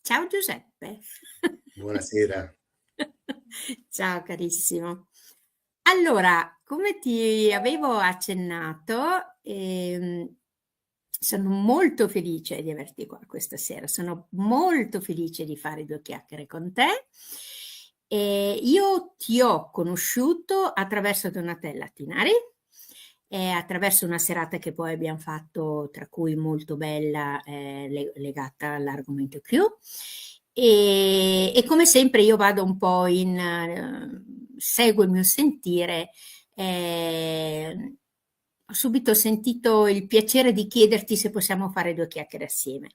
Ciao Giuseppe. Buonasera. Ciao carissimo. Allora, come ti avevo accennato, sono molto felice di averti qua questa sera, sono molto felice di fare due chiacchiere con te. E io ti ho conosciuto attraverso Donatella Tinari, e attraverso una serata che poi abbiamo fatto, tra cui molto bella, legata all'argomento Q. E come sempre io vado un po' seguo il mio sentire. Ho subito sentito il piacere di chiederti se possiamo fare due chiacchiere assieme.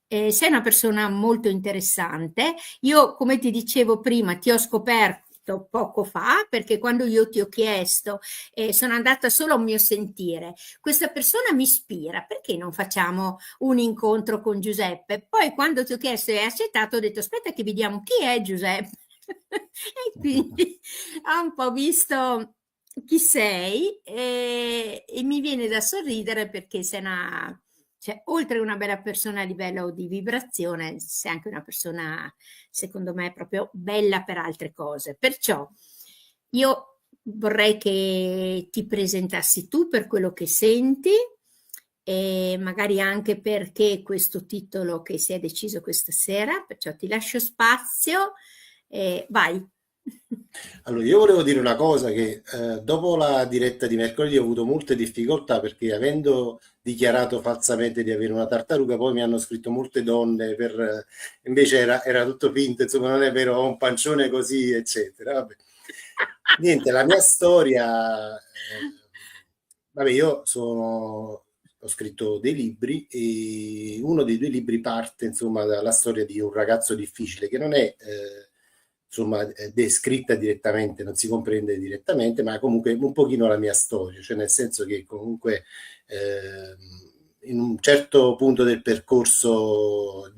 Sei una persona molto interessante. Io, come ti dicevo prima, ti ho scoperto poco fa perché quando io ti ho chiesto, sono andata solo a un mio sentire. Questa persona mi ispira, perché non facciamo un incontro con Giuseppe? Poi quando ti ho chiesto e hai accettato, ho detto aspetta che vediamo chi è Giuseppe. E quindi ha un po' visto chi sei e mi viene da sorridere perché sei cioè, oltre una bella persona a livello di vibrazione, sei anche una persona, secondo me, proprio bella per altre cose. Perciò io vorrei che ti presentassi tu per quello che senti e magari anche perché questo titolo che si è deciso questa sera, perciò ti lascio spazio e vai. Allora, io volevo dire una cosa che dopo la diretta di mercoledì ho avuto molte difficoltà perché avendo dichiarato falsamente di avere una tartaruga, poi mi hanno scritto molte donne invece era tutto finto, insomma non è vero, ho un pancione così, eccetera. Vabbè. Niente, la mia storia, vabbè, ho scritto dei libri e uno dei due libri parte, insomma, dalla storia di un ragazzo difficile che non è, insomma, descritta direttamente, non si comprende direttamente, ma comunque un pochino la mia storia, cioè nel senso che comunque in un certo punto del percorso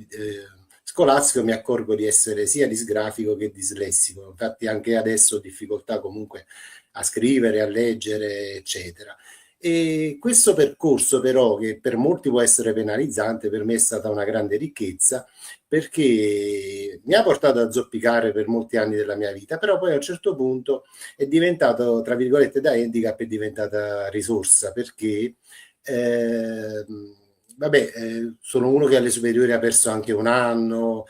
scolastico mi accorgo di essere sia disgrafico che dislessico, infatti anche adesso ho difficoltà comunque a scrivere, a leggere, eccetera. E questo percorso però, che per molti può essere penalizzante, per me è stata una grande ricchezza perché mi ha portato a zoppicare per molti anni della mia vita, però poi a un certo punto è diventato, tra virgolette, da handicap, è diventata risorsa perché vabbè, sono uno che alle superiori ha perso anche un anno,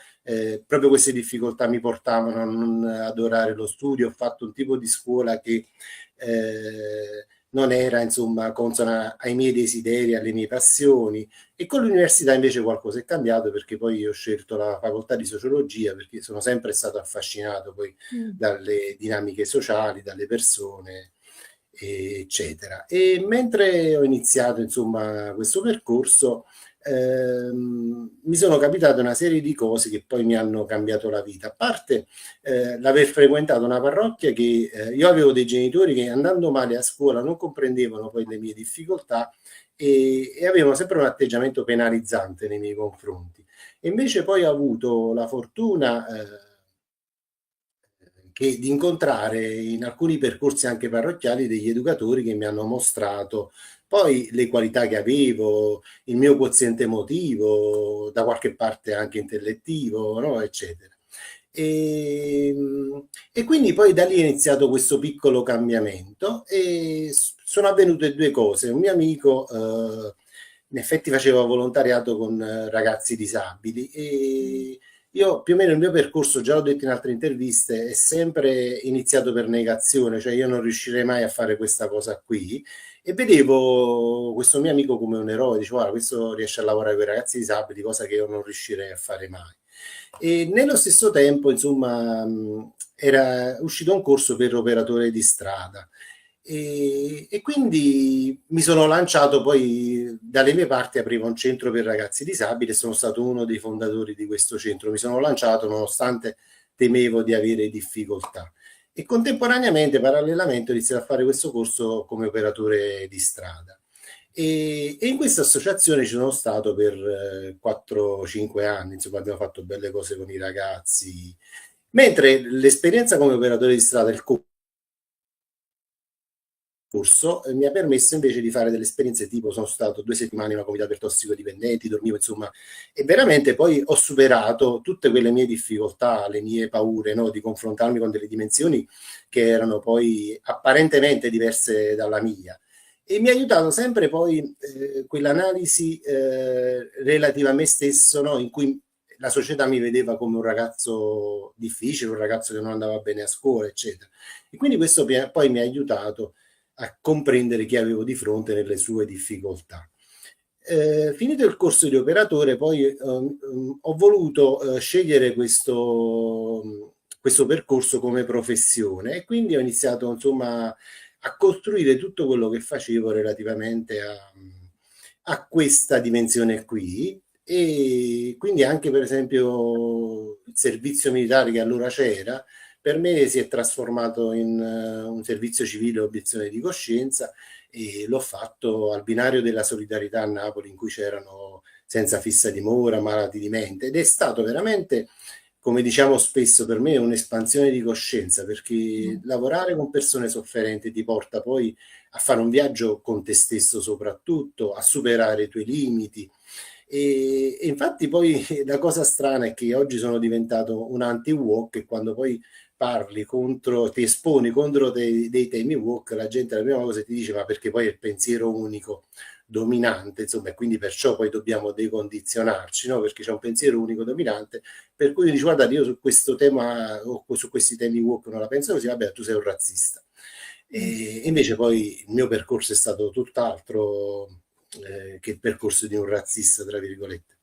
proprio queste difficoltà mi portavano a non adorare lo studio, ho fatto un tipo di scuola che non era insomma consona ai miei desideri, alle mie passioni e con l'università invece qualcosa è cambiato perché poi ho scelto la facoltà di sociologia perché sono sempre stato affascinato poi Mm. dalle dinamiche sociali, dalle persone, eccetera. E mentre ho iniziato insomma questo percorso, mi sono capitate una serie di cose che poi mi hanno cambiato la vita. A parte l'aver frequentato una parrocchia che io avevo dei genitori che andando male a scuola non comprendevano poi le mie difficoltà e avevano sempre un atteggiamento penalizzante nei miei confronti. E invece poi ho avuto la fortuna di incontrare in alcuni percorsi anche parrocchiali degli educatori che mi hanno mostrato poi le qualità che avevo, il mio quoziente emotivo, da qualche parte anche intellettivo, no? Eccetera. E, e quindi poi da lì è iniziato questo piccolo cambiamento e sono avvenute due cose. Un mio amico in effetti faceva volontariato con ragazzi disabili e io più o meno il mio percorso, già l'ho detto in altre interviste, è sempre iniziato per negazione, cioè io non riuscirei mai a fare questa cosa qui e vedevo questo mio amico come un eroe, dicevo, guarda, questo riesce a lavorare con i ragazzi disabili, cosa che io non riuscirei a fare mai. E nello stesso tempo, insomma, era uscito un corso per operatore di strada. E quindi mi sono lanciato poi dalle mie parti, aprivo un centro per ragazzi disabili e sono stato uno dei fondatori di questo centro. Mi sono lanciato nonostante temevo di avere difficoltà. E contemporaneamente, parallelamente, ho iniziato a fare questo corso come operatore di strada. E in questa associazione ci sono stato per 4-5 anni, insomma abbiamo fatto belle cose con i ragazzi, mentre l'esperienza come operatore di strada, il corso mi ha permesso invece di fare delle esperienze tipo sono stato 2 settimane in una comunità per tossicodipendenti, dormivo insomma, e veramente poi ho superato tutte quelle mie difficoltà, le mie paure, no, di confrontarmi con delle dimensioni che erano poi apparentemente diverse dalla mia. E mi ha aiutato sempre poi quell'analisi relativa a me stesso, no, in cui la società mi vedeva come un ragazzo difficile, un ragazzo che non andava bene a scuola, eccetera. E quindi questo poi mi ha aiutato a comprendere chi avevo di fronte nelle sue difficoltà. Finito il corso di operatore, poi ho voluto scegliere questo percorso come professione e quindi ho iniziato insomma a costruire tutto quello che facevo relativamente a questa dimensione qui. E quindi anche per esempio il servizio militare che allora c'era, per me si è trasformato in un servizio civile obiezione di coscienza e l'ho fatto al binario della solidarietà a Napoli in cui c'erano senza fissa dimora, malati di mente ed è stato veramente, come diciamo spesso, per me un'espansione di coscienza perché lavorare con persone sofferenti ti porta poi a fare un viaggio con te stesso soprattutto, a superare i tuoi limiti e infatti poi la cosa strana è che oggi sono diventato un anti-woke e quando poi parli contro, ti esponi contro dei temi woke, la gente la prima cosa ti dice ma perché poi è il pensiero unico dominante, insomma, e quindi perciò poi dobbiamo decondizionarci, no? Perché c'è un pensiero unico dominante, per cui dici guarda, io su questo tema o su questi temi woke non la penso così, vabbè, tu sei un razzista. E invece poi il mio percorso è stato tutt'altro che il percorso di un razzista, tra virgolette.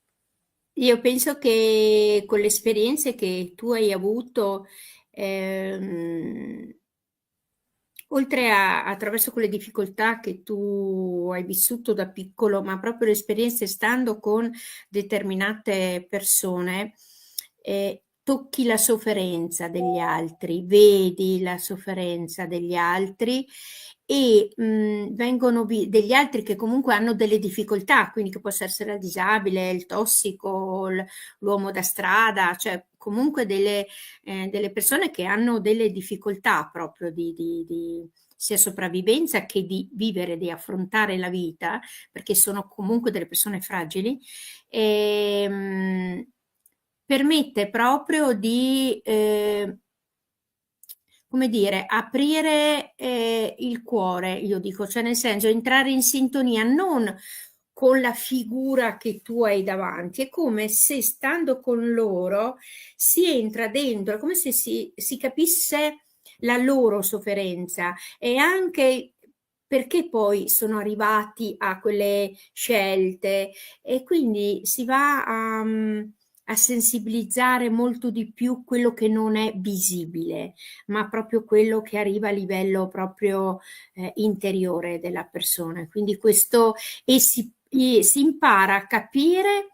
Io penso che con le esperienze che tu hai avuto, ehm, oltre attraverso quelle difficoltà che tu hai vissuto da piccolo, ma proprio le esperienze stando con determinate persone, tocchi la sofferenza degli altri, vedi la sofferenza degli altri e vengono degli altri che comunque hanno delle difficoltà, quindi che possa essere il disabile, il tossico, l'uomo da strada, cioè comunque delle persone che hanno delle difficoltà proprio di sia sopravvivenza che di vivere, di affrontare la vita, perché sono comunque delle persone fragili, e, permette proprio di, come dire, aprire il cuore, io dico, cioè nel senso entrare in sintonia non con la figura che tu hai davanti, è come se stando con loro si entra dentro, è come se si capisse la loro sofferenza e anche perché poi sono arrivati a quelle scelte e quindi si va a sensibilizzare molto di più quello che non è visibile, ma proprio quello che arriva a livello proprio interiore della persona. Quindi questo si impara a capire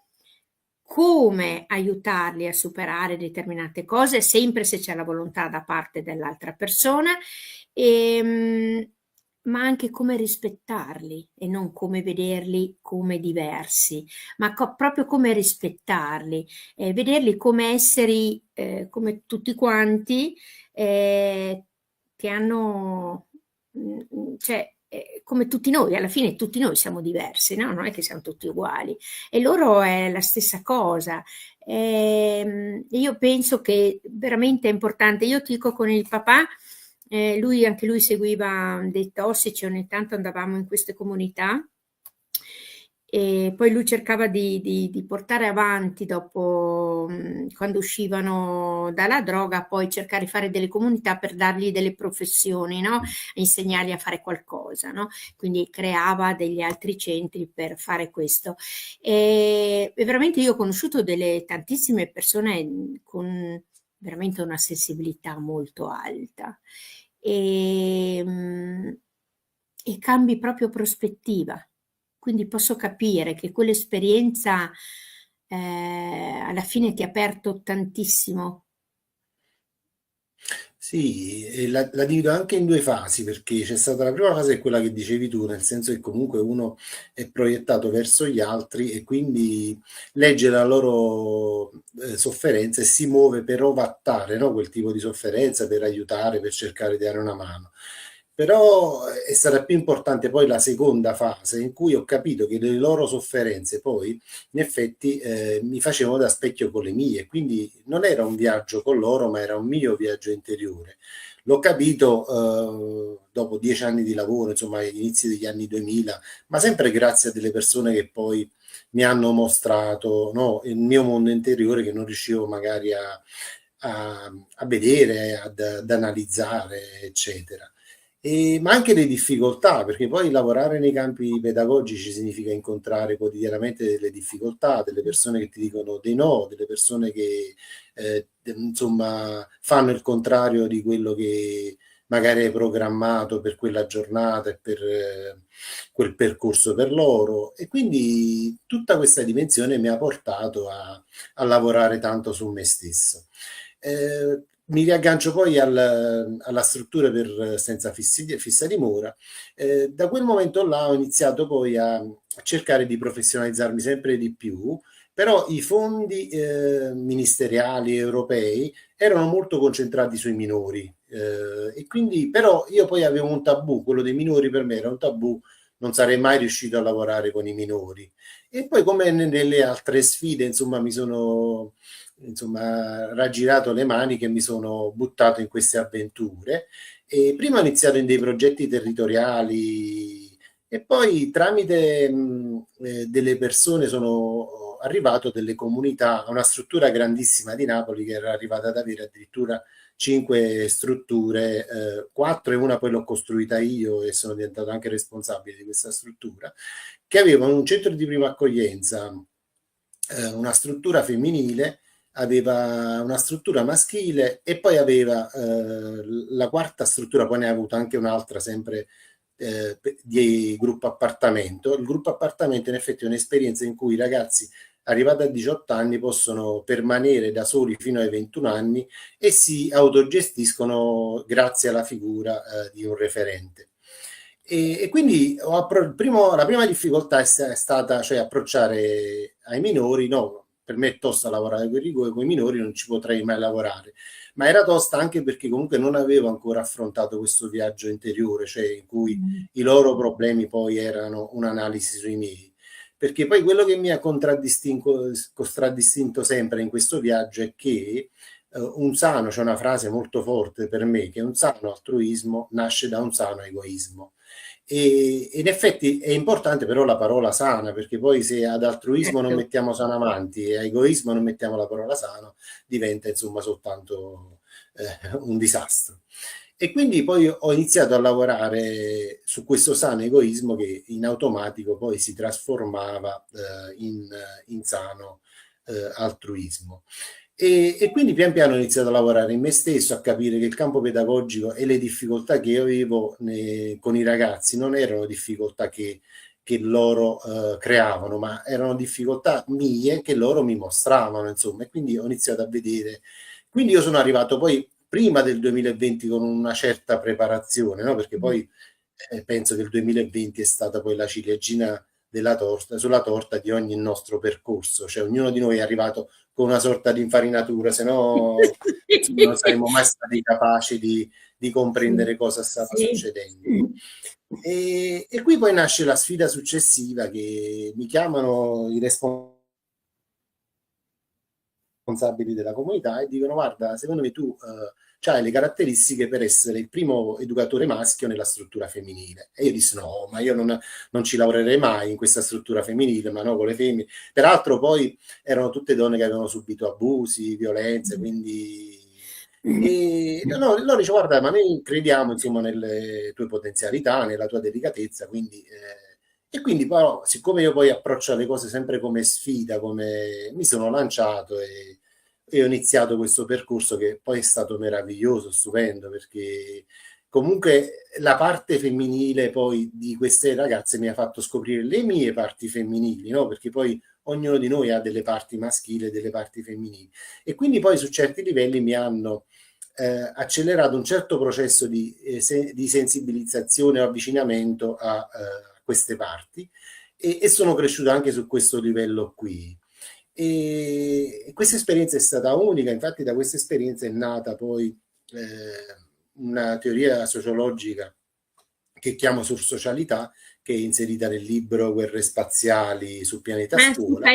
come aiutarli a superare determinate cose, sempre se c'è la volontà da parte dell'altra persona, ma anche come rispettarli e non come vederli come diversi, ma proprio come rispettarli, vederli come esseri, come tutti quanti, che hanno, cioè, come tutti noi, alla fine tutti noi siamo diversi, no? Non è che siamo tutti uguali e loro è la stessa cosa. Io penso che veramente è importante. Io ti dico con il papà, anche lui seguiva dei tossici, ogni tanto andavamo in queste comunità e poi lui cercava di portare avanti dopo, quando uscivano dalla droga, poi cercare di fare delle comunità per dargli delle professioni, no? Insegnargli a fare qualcosa, no? Quindi creava degli altri centri per fare questo. E veramente io ho conosciuto delle tantissime persone con veramente una sensibilità molto alta e, e cambi proprio prospettiva. Quindi posso capire che quell'esperienza alla fine ti ha aperto tantissimo. Sì, e la divido anche in 2 fasi, perché c'è stata la prima fase, è quella che dicevi tu, nel senso che comunque uno è proiettato verso gli altri e quindi legge la loro sofferenza e si muove per ovattare, no, quel tipo di sofferenza, per aiutare, per cercare di dare una mano. Però è stata più importante poi la seconda fase in cui ho capito che le loro sofferenze poi in effetti mi facevano da specchio con le mie, quindi non era un viaggio con loro, ma era un mio viaggio interiore. L'ho capito dopo 10 anni di lavoro, insomma, agli inizi degli anni 2000, ma sempre grazie a delle persone che poi mi hanno mostrato, no, il mio mondo interiore che non riuscivo magari a vedere, ad analizzare, eccetera. Ma anche le difficoltà, perché poi lavorare nei campi pedagogici significa incontrare quotidianamente delle difficoltà, delle persone che ti dicono dei no, delle persone che insomma fanno il contrario di quello che magari hai programmato per quella giornata e per quel percorso per loro. E quindi tutta questa dimensione mi ha portato a lavorare tanto su me stesso. Mi riaggancio poi alla struttura per senza fissa dimora. Da quel momento là ho iniziato poi a cercare di professionalizzarmi sempre di più, però i fondi ministeriali europei erano molto concentrati sui minori. E quindi però io poi avevo un tabù, quello dei minori per me era un tabù, non sarei mai riuscito a lavorare con i minori. E poi come nelle altre sfide, insomma, mi sono insomma, raggirato le maniche e mi sono buttato in queste avventure. E prima ho iniziato in dei progetti territoriali e poi tramite delle persone sono arrivato a delle comunità, a una struttura grandissima di Napoli che era arrivata ad avere addirittura 5 strutture, 4 e una poi l'ho costruita io e sono diventato anche responsabile di questa struttura, che avevano un centro di prima accoglienza, una struttura femminile, aveva una struttura maschile e poi aveva la quarta struttura, poi ne ha avuto anche un'altra sempre di gruppo appartamento. Il gruppo appartamento in effetti è un'esperienza in cui i ragazzi arrivati a 18 anni possono permanere da soli fino ai 21 anni e si autogestiscono grazie alla figura di un referente. E quindi la prima difficoltà è stata cioè approcciare ai minori, no, per me è tosta lavorare con i minori, non ci potrei mai lavorare, ma era tosta anche perché comunque non avevo ancora affrontato questo viaggio interiore, cioè in cui i loro problemi poi erano un'analisi sui miei. Perché poi quello che mi ha contraddistinto sempre in questo viaggio è che un sano, c'è una frase molto forte per me, che un sano altruismo nasce da un sano egoismo. E in effetti è importante però la parola sana, perché poi se ad altruismo non Certo. mettiamo sano avanti e a egoismo non mettiamo la parola sano, diventa insomma soltanto un disastro. E quindi poi ho iniziato a lavorare su questo sano egoismo che in automatico poi si trasformava in sano altruismo. E quindi pian piano ho iniziato a lavorare in me stesso, a capire che il campo pedagogico e le difficoltà che io avevo con i ragazzi non erano difficoltà che loro creavano, ma erano difficoltà mie che loro mi mostravano, insomma, e quindi ho iniziato a vedere. Quindi io sono arrivato poi prima del 2020 con una certa preparazione, no? Perché poi penso che il 2020 è stata poi la ciliegina della torta, sulla torta di ogni nostro percorso, cioè ognuno di noi è arrivato con una sorta di infarinatura, se no insomma, non saremmo mai stati capaci di Sì, comprendere cosa stava sì. succedendo. E qui poi nasce la sfida successiva che mi chiamano i responsabili della comunità e dicono guarda, secondo me tu hai le caratteristiche per essere il primo educatore maschio nella struttura femminile. E io dissi no, ma io non ci lavorerei mai in questa struttura femminile, ma no, con le femmine. Peraltro poi erano tutte donne che avevano subito abusi, violenze, quindi... E no, loro dice guarda, ma noi crediamo insomma nelle tue potenzialità, nella tua delicatezza, quindi... e quindi però, siccome io poi approccio le cose sempre come sfida, come mi sono lanciato e ho iniziato questo percorso che poi è stato meraviglioso, stupendo, perché comunque la parte femminile poi di queste ragazze mi ha fatto scoprire le mie parti femminili, no? Perché poi ognuno di noi ha delle parti maschili e delle parti femminili. E quindi poi su certi livelli mi hanno accelerato un certo processo di sensibilizzazione o avvicinamento a queste parti e sono cresciuto anche su questo livello qui. E questa esperienza è stata unica, infatti da questa esperienza è nata poi una teoria sociologica che chiamo Sursocialità, che è inserita nel libro Guerre spaziali sul pianeta Ah, sì, Scuola.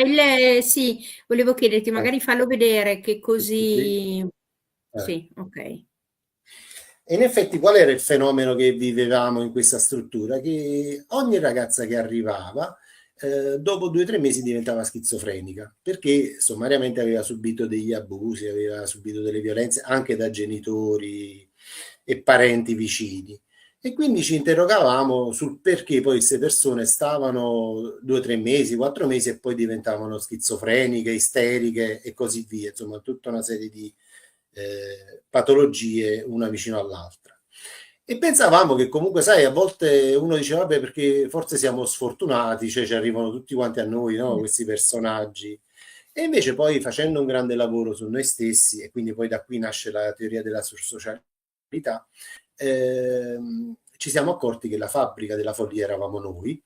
sì, volevo chiederti, Ah, magari fallo vedere che sì. così... Eh. Sì, ok. E in effetti qual era il fenomeno che vivevamo in questa struttura? Che ogni ragazza che arrivava, dopo 2 o 3 mesi diventava schizofrenica, perché sommariamente aveva subito degli abusi, aveva subito delle violenze anche da genitori e parenti vicini. E quindi ci interrogavamo sul perché poi queste persone stavano 2 o 3 mesi, 4 mesi e poi diventavano schizofreniche, isteriche e così via, insomma, tutta una serie di patologie una vicino all'altra. E pensavamo che comunque, sai, a volte uno diceva, vabbè, perché forse siamo sfortunati, cioè ci arrivano tutti quanti a noi, no? Questi personaggi. E invece poi facendo un grande lavoro su noi stessi, e quindi poi da qui nasce la teoria della sursocialità, ci siamo accorti che la fabbrica della follia eravamo noi,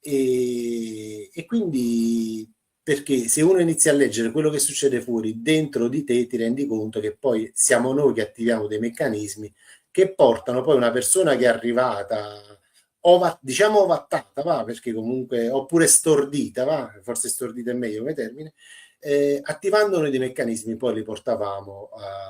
e quindi perché se uno inizia a leggere quello che succede fuori, dentro di te ti rendi conto che poi siamo noi che attiviamo dei meccanismi che portano poi una persona che è arrivata, diciamo ovattata, va, perché comunque, oppure stordita, va, forse stordita è meglio come termine, attivando noi dei meccanismi poi li portavamo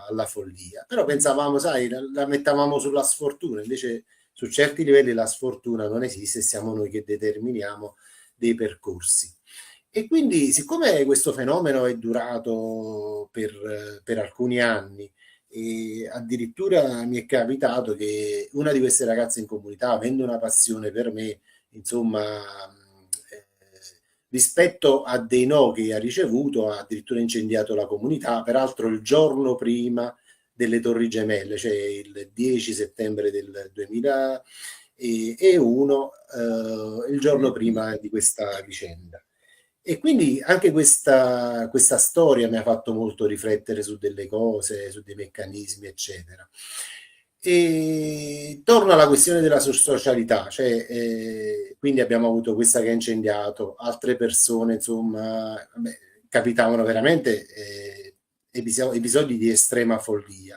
alla follia. Però pensavamo, sai, la mettavamo sulla sfortuna, invece su certi livelli la sfortuna non esiste, siamo noi che determiniamo dei percorsi. E quindi, siccome questo fenomeno è durato per alcuni anni, e addirittura mi è capitato che una di queste ragazze in comunità, avendo una passione per me, insomma, rispetto a dei no che ha ricevuto, ha addirittura incendiato la comunità, peraltro il giorno prima delle Torri Gemelle, cioè il 10 settembre del 2001, il giorno prima di questa vicenda. E quindi anche questa storia mi ha fatto molto riflettere su delle cose, su dei meccanismi, eccetera. E torno alla questione della socialità, cioè, quindi abbiamo avuto questa che ha incendiato, altre persone, insomma, vabbè, capitavano veramente episodi di estrema follia.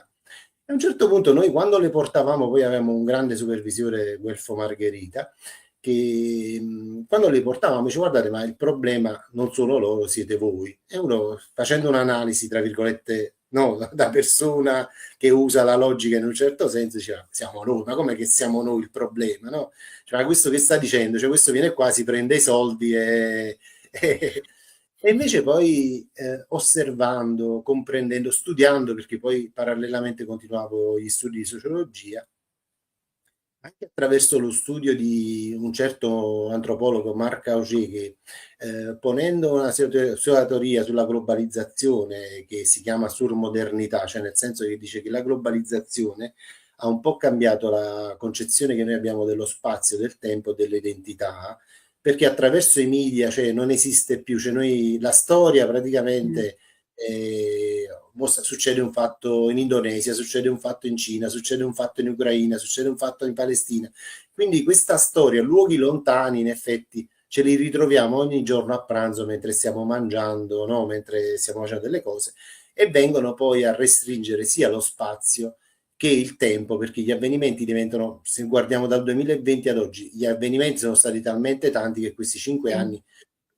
A un certo punto noi quando le portavamo, poi avevamo un grande supervisore, Guelfo Margherita, che quando le portavamo dice guardate ma il problema non sono loro, siete voi. E uno facendo un'analisi, tra virgolette, no, da persona che usa la logica in un certo senso, diceva siamo noi, ma com'è che siamo noi il problema? No? Cioè, ma questo che sta dicendo? Cioè, questo viene qua, si prende i soldi e invece poi osservando, comprendendo, studiando, perché poi parallelamente continuavo gli studi di sociologia, anche attraverso lo studio di un certo antropologo, Marc Augé, che ponendo una sua teoria sulla globalizzazione che si chiama surmodernità, cioè nel senso che dice che la globalizzazione ha un po' cambiato la concezione che noi abbiamo dello spazio, del tempo, delle identità, perché attraverso i media, cioè non esiste più, cioè noi, la storia praticamente succede un fatto in Indonesia, succede un fatto in Cina, succede un fatto in Ucraina, succede un fatto in Palestina. Quindi questa storia, luoghi lontani, in effetti ce li ritroviamo ogni giorno a pranzo mentre stiamo mangiando, no? Mentre stiamo facendo delle cose, e vengono poi a restringere sia lo spazio che il tempo, perché gli avvenimenti diventano, se guardiamo dal 2020 ad oggi, gli avvenimenti sono stati talmente tanti che questi 5 anni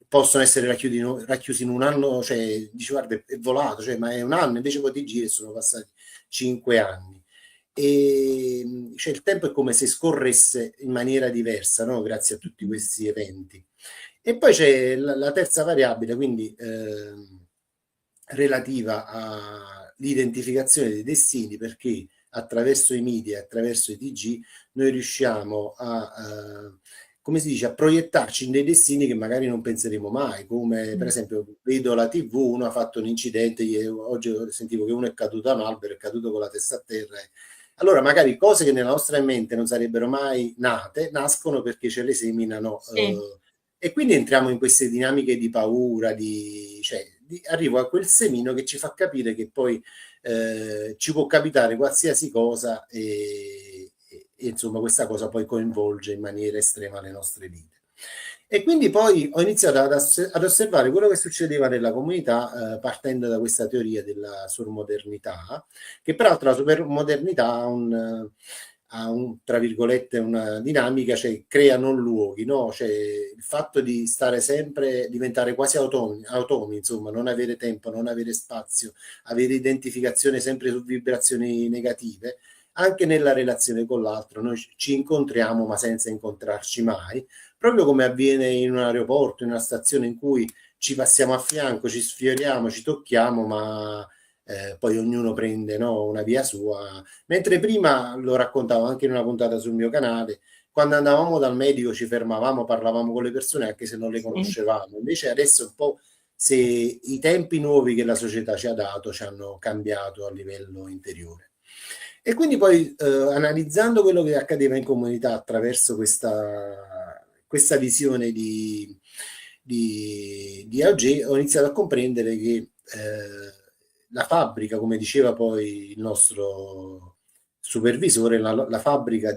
possono essere racchiusi in un anno, cioè dici guarda è volato, cioè, ma è un anno, invece poi ti giri e sono passati 5 anni. E cioè, il tempo è come se scorresse in maniera diversa, no? Grazie a tutti questi eventi. E poi c'è la terza variabile, quindi relativa all'identificazione dei destini, perché attraverso i media, attraverso i TG, noi riusciamo come si dice, a proiettarci in dei destini che magari non penseremo mai, come per esempio vedo la TV, uno ha fatto un incidente, oggi sentivo che uno è caduto da un albero, è caduto con la testa a terra. Allora magari cose che nella nostra mente non sarebbero mai nate, nascono perché ce le seminano. Sì. E quindi entriamo in queste dinamiche di paura, cioè, arrivo a quel semino che ci fa capire che poi ci può capitare qualsiasi cosa e insomma questa cosa poi coinvolge in maniera estrema le nostre vite. E quindi poi ho iniziato ad osservare quello che succedeva nella comunità partendo da questa teoria della surmodernità, che peraltro la supermodernità tra virgolette, una dinamica, cioè crea non luoghi, no? Cioè il fatto di stare sempre, diventare quasi automi, insomma, non avere tempo, non avere spazio, avere identificazione sempre su vibrazioni negative, anche nella relazione con l'altro, noi ci incontriamo ma senza incontrarci mai, proprio come avviene in un aeroporto, in una stazione in cui ci passiamo a fianco, ci sfioriamo, ci tocchiamo, ma poi ognuno prende, no, una via sua. Mentre prima, lo raccontavo anche in una puntata sul mio canale, quando andavamo dal medico ci fermavamo, parlavamo con le persone anche se non le Sì. conoscevamo. Invece adesso un po' se i tempi nuovi che la società ci ha dato ci hanno cambiato a livello interiore. E quindi poi analizzando quello che accadeva in comunità attraverso questa visione di AG, ho iniziato a comprendere che la fabbrica, come diceva poi il nostro supervisore, la fabbrica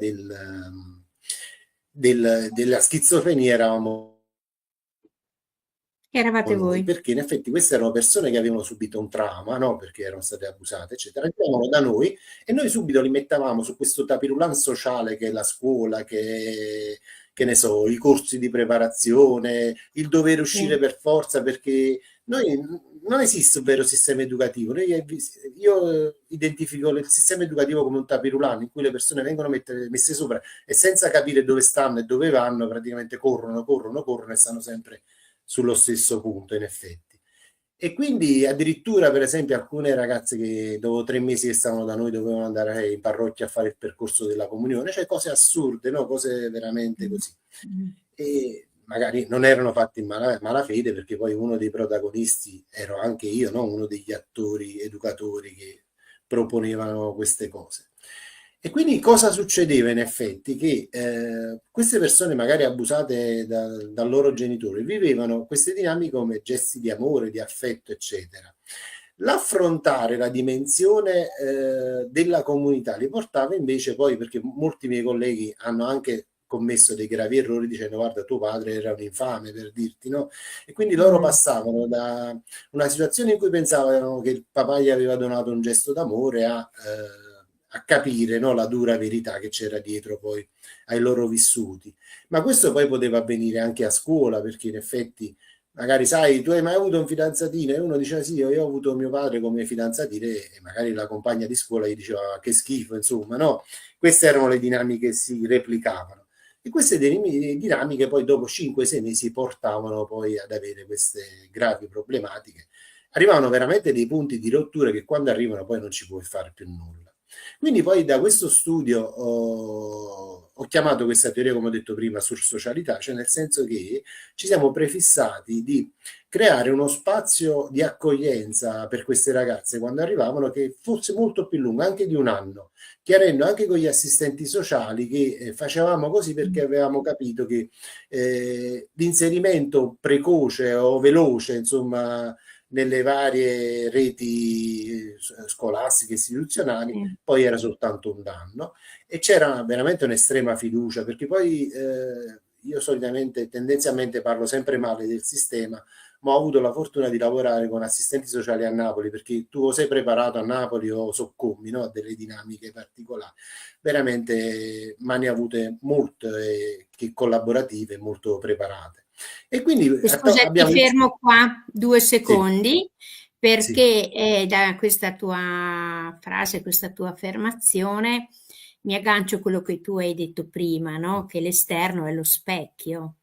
della schizofrenia eravamo Eravate noi, voi. perché in effetti queste erano persone che avevano subito un trauma, no? Perché erano state abusate, eccetera, arrivavano da noi e noi subito li mettavamo su questo tapirulan sociale che è la scuola, che ne so, i corsi di preparazione, il dover uscire Sì. per forza, perché noi non esiste un vero sistema educativo. Io identifico il sistema educativo come un tapirulan in cui le persone vengono messe sopra e senza capire dove stanno e dove vanno, praticamente corrono e stanno sempre sullo stesso punto, in effetti. E quindi addirittura, per esempio, alcune ragazze che dopo 3 mesi che stavano da noi dovevano andare in parrocchia a fare il percorso della comunione, cioè cose assurde, no? Cose veramente Mm. così. Mm. E magari non erano fatti in malafede, perché poi uno dei protagonisti ero anche io, no? Uno degli attori educatori che proponevano queste cose. E quindi cosa succedeva in effetti? Che queste persone magari abusate dal loro genitore vivevano queste dinamiche come gesti di amore, di affetto, eccetera. L'affrontare la dimensione della comunità li portava invece poi, perché molti miei colleghi hanno anche commesso dei gravi errori dicendo guarda tuo padre era un infame, per dirti, no? E quindi loro Mm. passavano da una situazione in cui pensavano che il papà gli aveva donato un gesto d'amore a capire, no, la dura verità che c'era dietro poi ai loro vissuti. Ma questo poi poteva avvenire anche a scuola, perché in effetti magari sai, tu hai mai avuto un fidanzatino? E uno diceva sì, io ho avuto mio padre come fidanzatino e magari la compagna di scuola gli diceva che schifo, insomma, no? Queste erano le dinamiche che si replicavano. E queste dinamiche poi dopo 5-6 mesi portavano poi ad avere queste gravi problematiche. Arrivavano veramente dei punti di rottura che quando arrivano poi non ci puoi fare più nulla. Quindi poi da questo studio ho chiamato questa teoria, come ho detto prima, sursocialità, cioè nel senso che ci siamo prefissati di creare uno spazio di accoglienza per queste ragazze quando arrivavano che fosse molto più lungo, anche di un anno, chiarendo anche con gli assistenti sociali che facevamo così perché avevamo capito che l'inserimento precoce o veloce, insomma, nelle varie reti scolastiche, istituzionali, Sì. poi era soltanto un danno e c'era veramente un'estrema fiducia, perché poi io solitamente, tendenzialmente parlo sempre male del sistema, ma ho avuto la fortuna di lavorare con assistenti sociali a Napoli, perché tu o sei preparato a Napoli o soccombi, no, a delle dinamiche particolari. Veramente mani avute molto che collaborative, molto preparate. E quindi Scusa, ti abbiamo iniziato. fermo qua due Sì, secondi sì. perché da questa tua frase, questa tua affermazione, mi aggancio a quello che tu hai detto prima, no? Che l'esterno è lo specchio.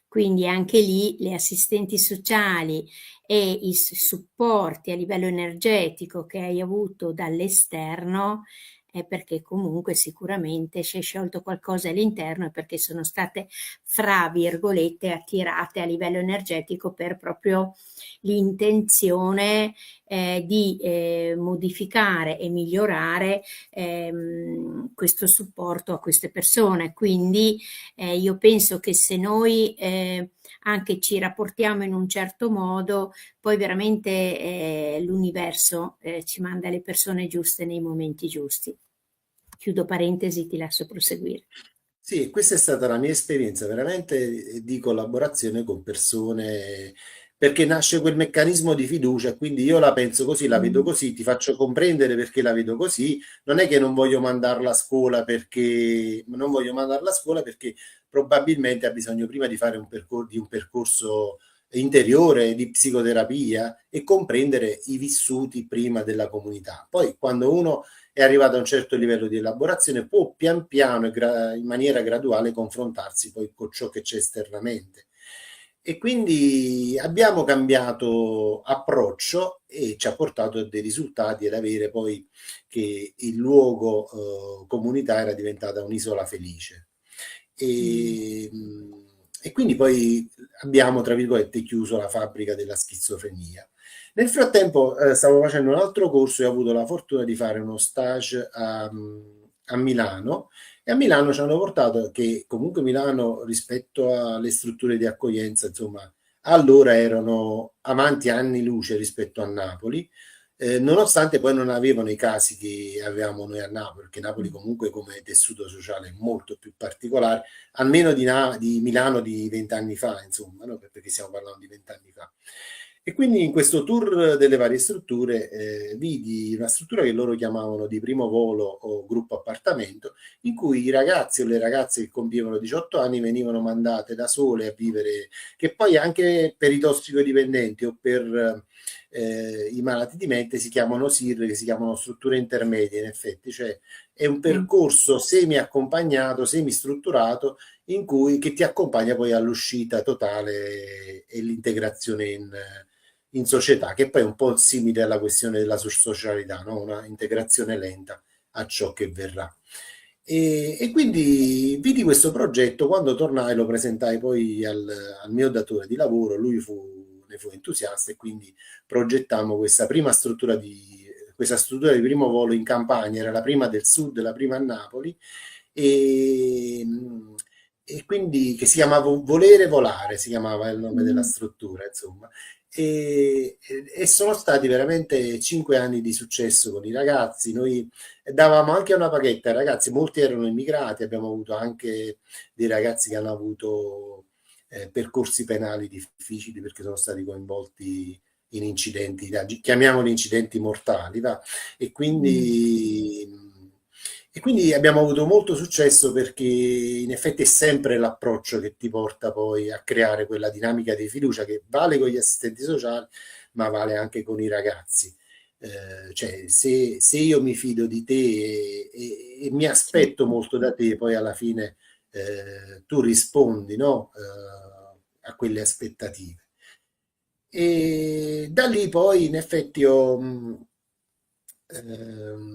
Quindi anche lì le assistenti sociali e i supporti a livello energetico che hai avuto dall'esterno è perché comunque sicuramente si è sciolto qualcosa all'interno e perché sono state, fra virgolette, attirate a livello energetico per proprio l'intenzione di modificare e migliorare questo supporto a queste persone. Quindi io penso che se noi anche ci rapportiamo in un certo modo, poi veramente l'universo ci manda le persone giuste nei momenti giusti. Chiudo parentesi, ti lascio proseguire. Sì, questa è stata la mia esperienza veramente di collaborazione con persone perché nasce quel meccanismo di fiducia, quindi io la penso così, la vedo Mm. così, ti faccio comprendere perché la vedo così, non è che non voglio mandarla a scuola perché non voglio mandarla a scuola perché probabilmente ha bisogno prima di fare di un percorso interiore di psicoterapia e comprendere i vissuti prima della comunità. Poi quando uno è arrivato a un certo livello di elaborazione può pian piano e in maniera graduale confrontarsi poi con ciò che c'è esternamente. E quindi abbiamo cambiato approccio e ci ha portato a dei risultati ad avere poi che il luogo comunità era diventata un'isola felice. Mm. E, e quindi poi abbiamo, tra virgolette, chiuso la fabbrica della schizofrenia. Nel frattempo stavo facendo un altro corso e ho avuto la fortuna di fare uno stage a Milano e a Milano ci hanno portato che comunque Milano rispetto alle strutture di accoglienza, insomma, allora erano avanti anni luce rispetto a Napoli, nonostante poi non avevano i casi che avevamo noi a Napoli, perché Napoli comunque come tessuto sociale è molto più particolare, almeno di Milano di 20 anni fa, insomma, no? Perché stiamo parlando di 20 anni fa. E quindi in questo tour delle varie strutture vidi una struttura che loro chiamavano di primo volo o gruppo appartamento, in cui i ragazzi o le ragazze che compivano 18 anni venivano mandate da sole a vivere, che poi anche per i tossicodipendenti o per i malati di mente si chiamano SIR, che si chiamano strutture intermedie in effetti, cioè è un Sì. percorso semi accompagnato, semi strutturato in cui che ti accompagna poi all'uscita totale e l'integrazione in società, che poi è un po' simile alla questione della socialità, no? Una integrazione lenta a ciò che verrà. E quindi vidi questo progetto, quando tornai lo presentai poi al mio datore di lavoro, ne fu entusiasta e quindi progettammo questa struttura di primo volo in Campania, era la prima del sud, la prima a Napoli, e, e quindi che si chiamava Volere Volare, si chiamava il nome della Mm. struttura, insomma. E sono stati veramente 5 anni di successo con i ragazzi. Noi davamo anche una paghetta ai ragazzi, molti erano immigrati, abbiamo avuto anche dei ragazzi che hanno avuto percorsi penali difficili perché sono stati coinvolti in incidenti, chiamiamoli incidenti mortali, va? E Mm. quindi, e quindi abbiamo avuto molto successo perché in effetti è sempre l'approccio che ti porta poi a creare quella dinamica di fiducia che vale con gli assistenti sociali, ma vale anche con i ragazzi. Cioè, se io mi fido di te e mi aspetto Certo. molto da te, poi alla fine tu rispondi, no? A quelle aspettative. E da lì poi in effetti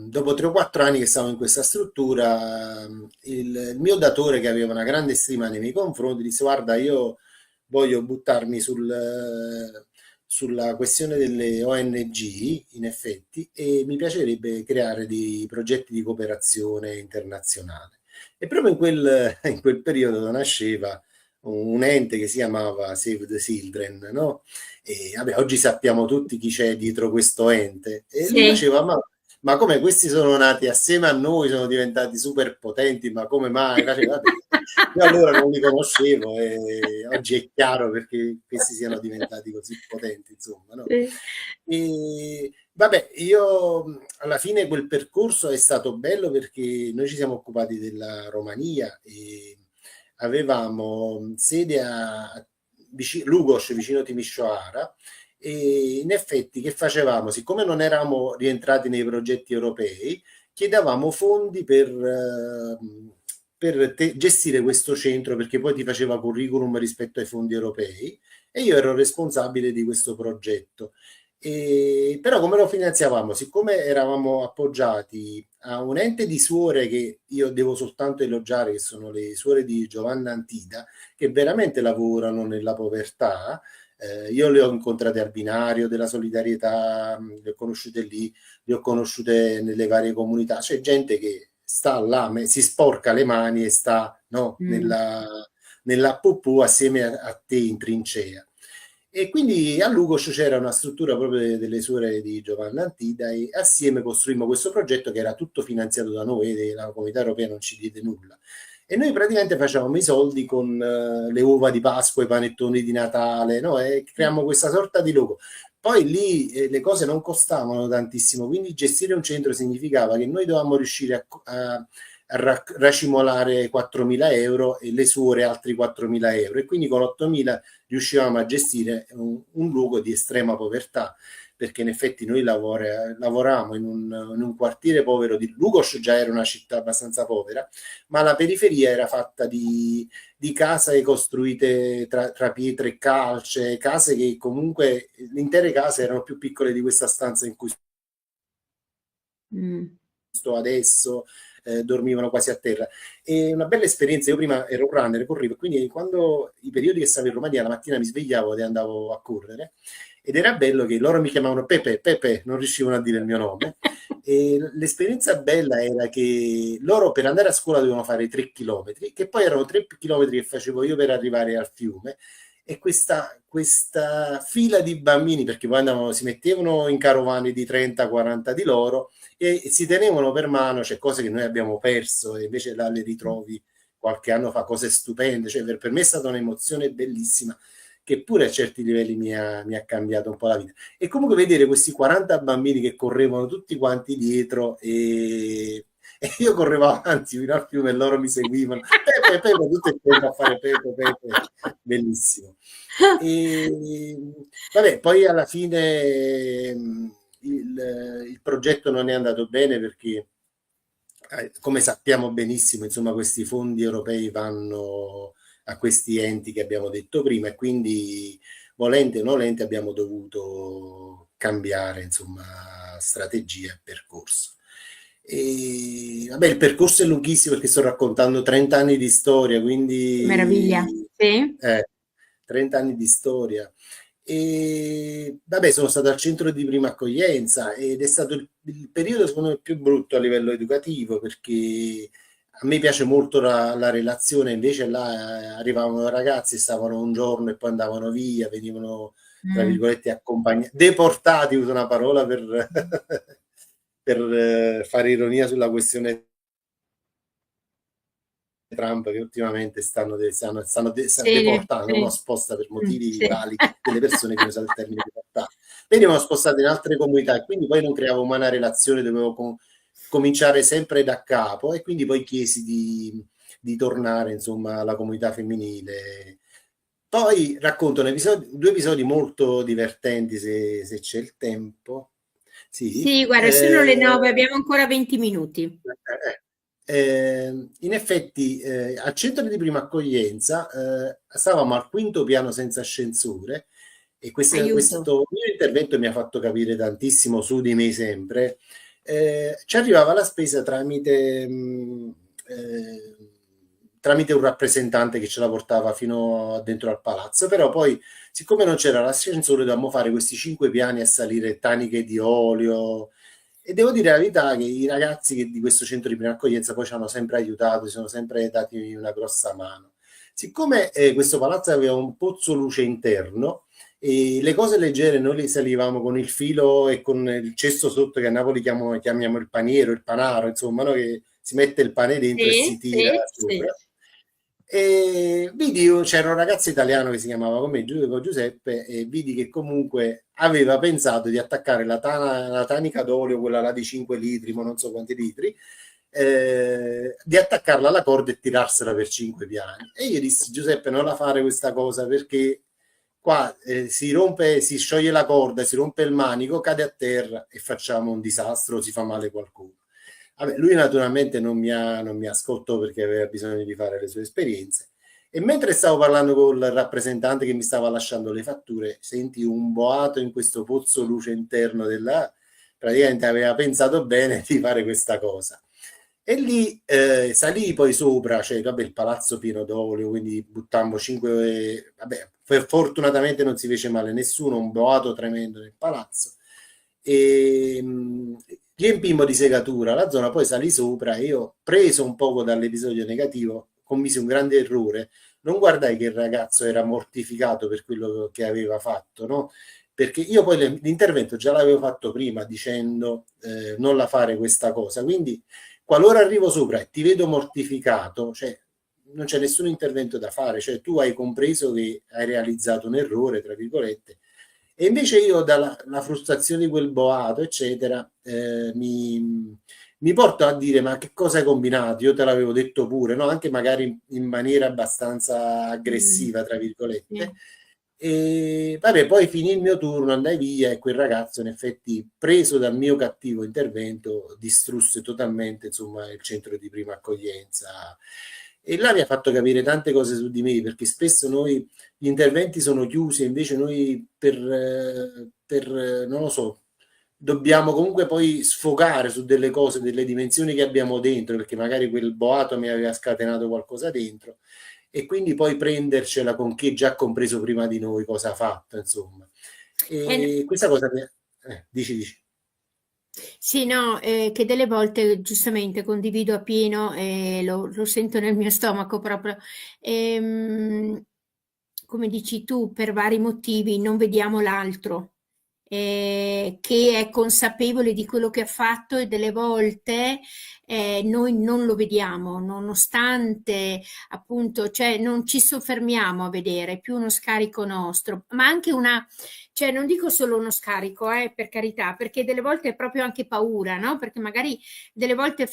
dopo 3 o 4 anni che stavo in questa struttura, il mio datore che aveva una grande stima nei miei confronti disse guarda io voglio buttarmi sulla questione delle ONG in effetti e mi piacerebbe creare dei progetti di cooperazione internazionale. E proprio in quel periodo nasceva un ente che si chiamava Save the Children, no? E vabbè, oggi sappiamo tutti chi c'è dietro questo ente. E lui Sì. faceva, ma come questi sono nati assieme a noi, sono diventati super potenti, ma come mai? Faceva, vabbè, io allora non li conoscevo e oggi è chiaro perché questi siano diventati così potenti, insomma, no? Sì. E vabbè, io alla fine quel percorso è stato bello perché noi ci siamo occupati della Romania e avevamo sede Lugos, vicino Timișoara, e in effetti che facevamo? Siccome non eravamo rientrati nei progetti europei, chiedevamo fondi per gestire questo centro perché poi ti faceva curriculum rispetto ai fondi europei e io ero responsabile di questo progetto. Però come lo finanziavamo? Siccome eravamo appoggiati a un ente di suore che io devo soltanto elogiare, che sono le suore di Giovanna Antida, che veramente lavorano nella povertà. Io le ho incontrate al binario della solidarietà, le ho conosciute lì, le ho conosciute nelle varie comunità. C'è gente che sta là, si sporca le mani e sta no, Mm. nella pupù assieme a te in trincea. E quindi a Lugos c'era una struttura proprio delle suore di Giovanna Antida e assieme costruimmo questo progetto che era tutto finanziato da noi e la comunità europea non ci diede nulla. E noi praticamente facevamo i soldi con le uova di Pasqua, i panettoni di Natale, no? E creiamo questa sorta di logo. Poi lì le cose non costavano tantissimo, quindi gestire un centro significava che noi dovevamo riuscire a racimolare 4.000 euro e le suore altri 4.000 euro, e quindi con 8.000 riuscivamo a gestire un luogo di estrema povertà, perché in effetti noi lavoravamo in un quartiere povero di Lugos, già era una città abbastanza povera, ma la periferia era fatta di case costruite tra pietre e calce, case che comunque, le intere case erano più piccole di questa stanza in cui Mm. sto adesso, dormivano quasi a terra. E una bella esperienza. Io prima ero un runner, correvo, quindi quando i periodi che stavo in Romania la mattina mi svegliavo e andavo a correre, ed era bello che loro mi chiamavano Pepe, Pepe, non riuscivano a dire il mio nome. E l'esperienza bella era che loro per andare a scuola dovevano fare 3 chilometri, che poi erano 3 chilometri che facevo io per arrivare al fiume, e questa fila di bambini, perché poi si mettevano in carovane di 30-40 di loro, e si tenevano per mano, cioè cose che noi abbiamo perso e invece là le ritrovi qualche anno fa, cose stupende. Cioè, per me è stata un'emozione bellissima, che pure a certi livelli mi ha cambiato un po' la vita. E comunque vedere questi 40 bambini che correvano tutti quanti dietro, e io correvo avanti fino al fiume e loro mi seguivano, Pepe, Pepe, tutto il tempo a fare Pepe, Pepe, bellissimo. E vabbè, poi alla fine il progetto non è andato bene perché, come sappiamo benissimo, insomma, questi fondi europei vanno a questi enti che abbiamo detto prima, e quindi volente o nolente abbiamo dovuto cambiare, insomma, strategia e percorso. E vabbè, il percorso è lunghissimo perché sto raccontando 30 anni di storia, Che meraviglia. quindi Sì. 30 anni di storia. E vabbè, sono stato al centro di prima accoglienza ed è stato il periodo secondo me più brutto a livello educativo, perché a me piace molto la relazione, invece là arrivavano ragazzi, stavano un giorno e poi andavano via, venivano tra Mm. virgolette accompagnati, deportati, uso una parola per, per fare ironia sulla questione Trump, che ultimamente stanno Sì, deportando, uno sì. sposta per Mm, motivi sì. vari delle persone che usano il termine deportare. Venivano spostate in altre comunità e quindi poi non creavo mai una relazione, dovevo cominciare sempre da capo, e quindi poi chiesi di tornare, insomma, alla comunità femminile. Poi racconto due episodi molto divertenti, se c'è il tempo. Sì. Sì, guarda, sono le 9, abbiamo ancora 20 minuti. In effetti, al centro di prima accoglienza stavamo al quinto piano senza ascensore, e Aiuto. questo mio intervento mi ha fatto capire tantissimo su di me sempre. Ci arrivava la spesa tramite un rappresentante che ce la portava fino dentro al palazzo, però poi, siccome non c'era l'ascensore, dovevamo fare questi 5 piani a salire taniche di olio. E devo dire la verità che i ragazzi di questo centro di prima accoglienza poi ci hanno sempre aiutato, ci sono sempre dati una grossa mano. Siccome questo palazzo aveva un pozzo luce interno, e le cose leggere noi le salivamo con il filo e con il cesto sotto, che a Napoli chiamiamo il paniero, il panaro, insomma, no? Che si mette il pane dentro e Sì, si tira sì, sì. sopra. E vidi, c'era un ragazzo italiano che si chiamava come Giuseppe, e vidi che comunque aveva pensato di attaccare la tanica d'olio, quella là di 5 litri, ma non so quanti litri, di attaccarla alla corda e tirarsela per 5 piani. E io dissi: Giuseppe, non la fare questa cosa, perché qua si rompe, si scioglie la corda, si rompe il manico, cade a terra e facciamo un disastro, si fa male qualcuno. Vabbè, lui naturalmente non mi ascoltò, perché aveva bisogno di fare le sue esperienze. E mentre stavo parlando con il rappresentante che mi stava lasciando le fatture, senti un boato in questo pozzo luce interno praticamente aveva pensato bene di fare questa cosa. E lì salì poi sopra, cioè vabbè, il palazzo pieno d'olio, quindi buttammo 5, vabbè, fortunatamente non si fece male nessuno, un boato tremendo nel palazzo. E riempimmo di segatura la zona, poi salì sopra e io, preso un poco dall'episodio negativo, commisi un grande errore. Non guardai che il ragazzo era mortificato per quello che aveva fatto, no? Perché io poi l'intervento già l'avevo fatto prima dicendo non la fare questa cosa, quindi qualora arrivo sopra e ti vedo mortificato, cioè non c'è nessun intervento da fare, cioè tu hai compreso che hai realizzato un errore, tra virgolette, e invece io dalla la frustrazione di quel boato, eccetera, mi porto a dire: ma che cosa hai combinato? Io te l'avevo detto pure, no? Anche magari in maniera abbastanza Mm, aggressiva, tra virgolette. sì. E vabbè, poi finì il mio turno, andai via e quel ragazzo, in effetti, preso dal mio cattivo intervento, distrusse totalmente, insomma, il centro di prima accoglienza. E là mi ha fatto capire tante cose su di me, perché spesso noi gli interventi sono chiusi e invece noi non lo so, dobbiamo comunque poi sfogare su delle cose, delle dimensioni che abbiamo dentro, perché magari quel boato mi aveva scatenato qualcosa dentro e quindi poi prendercela con chi già ha compreso prima di noi cosa ha fatto, insomma. Eh, E questa cosa dici. Sì, no, che delle volte giustamente condivido appieno e lo sento nel mio stomaco proprio. Ehm, Come dici tu, per vari motivi non vediamo l'altro, che è consapevole di quello che ha fatto e delle volte noi non lo vediamo, nonostante appunto, cioè non ci soffermiamo a vedere, è più uno scarico nostro, ma anche una cioè, non dico solo uno scarico, per carità, perché delle volte è proprio anche paura, no? Perché magari delle volte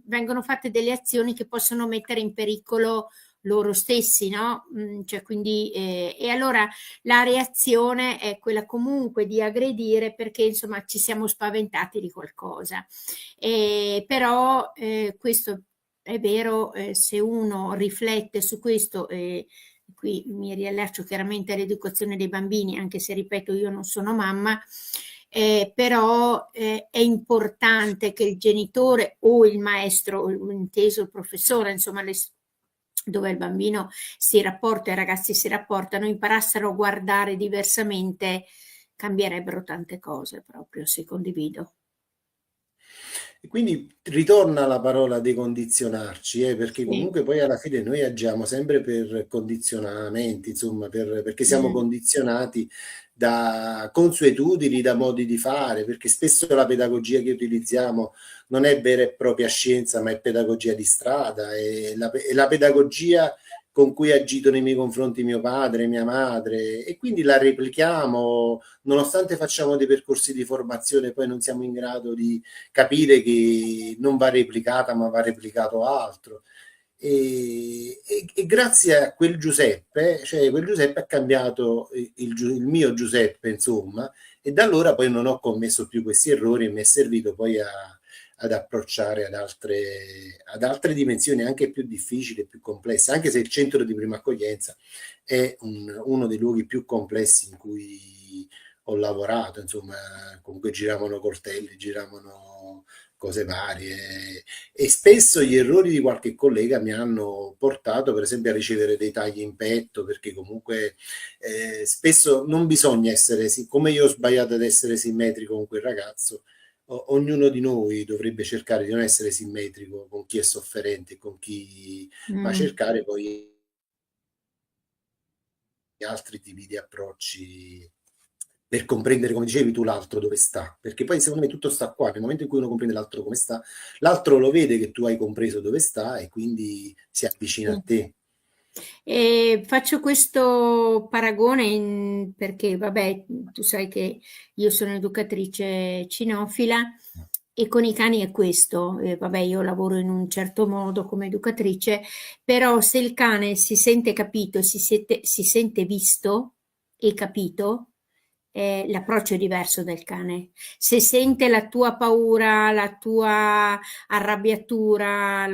vengono fatte delle azioni che possono mettere in pericolo loro stessi, no? Cioè, quindi, e allora la reazione è quella comunque di aggredire perché insomma ci siamo spaventati di qualcosa. Però questo è vero, se uno riflette su questo, qui mi riallaccio chiaramente all'educazione dei bambini, anche se ripeto io non sono mamma, però è importante che il genitore o il maestro, o inteso il professore, insomma dove il bambino si rapporta, i ragazzi si rapportano, imparassero a guardare diversamente, cambierebbero tante cose proprio, se condivido. E quindi ritorna la parola decondizionarci, perché Sì. comunque poi alla fine noi agiamo sempre per condizionamenti, insomma, perché siamo Mm. condizionati da consuetudini, da modi di fare, perché spesso la pedagogia che utilizziamo non è vera e propria scienza, ma è pedagogia di strada, e la pedagogia con cui ha agito nei miei confronti mio padre, mia madre, e quindi la replichiamo, nonostante facciamo dei percorsi di formazione, poi non siamo in grado di capire che non va replicata, ma va replicato altro. E grazie a quel Giuseppe, cioè quel Giuseppe ha cambiato il mio Giuseppe, insomma, e da allora poi non ho commesso più questi errori e mi è servito poi ad approcciare ad altre dimensioni anche più difficili e più complesse, anche se il centro di prima accoglienza è uno dei luoghi più complessi in cui ho lavorato, insomma, comunque giravano coltelli, giravano cose varie e spesso gli errori di qualche collega mi hanno portato per esempio a ricevere dei tagli in petto perché comunque spesso non bisogna essere, come io ho sbagliato ad essere simmetrico con quel ragazzo, ognuno di noi dovrebbe cercare di non essere simmetrico con chi è sofferente, con chi, ma Mm. cercare poi altri tipi di approcci per comprendere, come dicevi tu, l'altro dove sta. Perché poi secondo me tutto sta qua, nel momento in cui uno comprende l'altro come sta, l'altro lo vede che tu hai compreso dove sta e quindi si avvicina a Sì. te. E faccio questo paragone perché, vabbè, tu sai che io sono educatrice cinofila e con i cani è questo. Vabbè, io lavoro in un certo modo come educatrice, però se il cane si sente capito, e si sente visto e capito, l'approccio è diverso del cane. Se sente la tua paura, la tua arrabbiatura,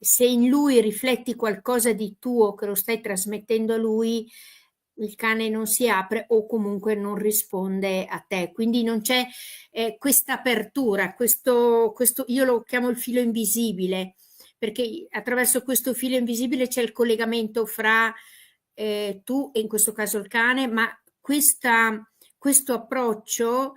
se in lui rifletti qualcosa di tuo che lo stai trasmettendo a lui, il cane non si apre o comunque non risponde a te. Quindi non c'è questa apertura, io lo chiamo il filo invisibile, perché attraverso questo filo invisibile c'è il collegamento fra tu e in questo caso il cane, ma questo approccio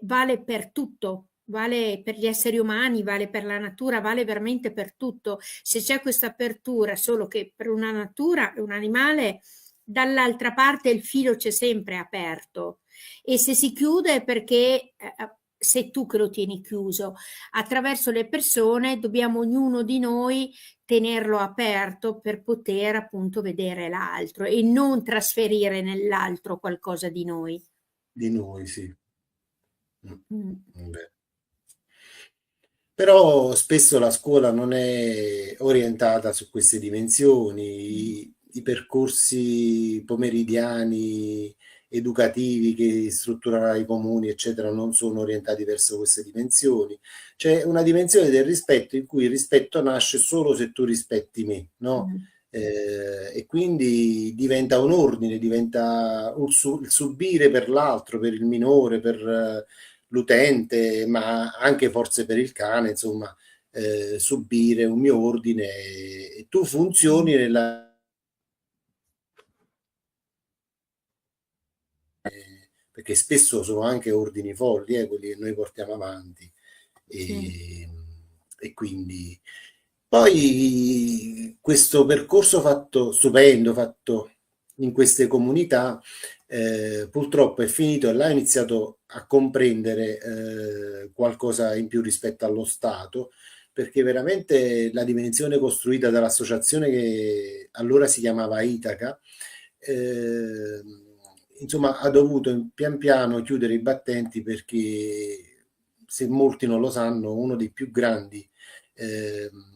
vale per tutto, vale per gli esseri umani, vale per la natura, vale veramente per tutto. Se c'è questa apertura, solo che per una natura, un animale, dall'altra parte il filo c'è sempre aperto e se si chiude è perché sei tu che lo tieni chiuso. Attraverso le persone dobbiamo ognuno di noi tenerlo aperto per poter appunto vedere l'altro e non trasferire nell'altro qualcosa di noi. di noi, sì. Mm. Mm. Beh. Però spesso la scuola non è orientata su queste dimensioni, i percorsi pomeridiani educativi che strutturano i comuni, eccetera, non sono orientati verso queste dimensioni. C'è una dimensione del rispetto in cui il rispetto nasce solo se tu rispetti me, no? Mm. E quindi diventa un ordine, diventa il subire per l'altro, per il minore, per l'utente, ma anche forse per il cane, insomma, subire un mio ordine e tu funzioni nella perché spesso sono anche ordini folli, quelli che noi portiamo avanti. Sì. E, e quindi poi questo percorso fatto stupendo, fatto in queste comunità, purtroppo è finito e là ho iniziato a comprendere qualcosa in più rispetto allo Stato, perché veramente la dimensione costruita dall'associazione che allora si chiamava Itaca, eh, insomma, ha dovuto pian piano chiudere i battenti perché, se molti non lo sanno, uno dei più grandi ehm,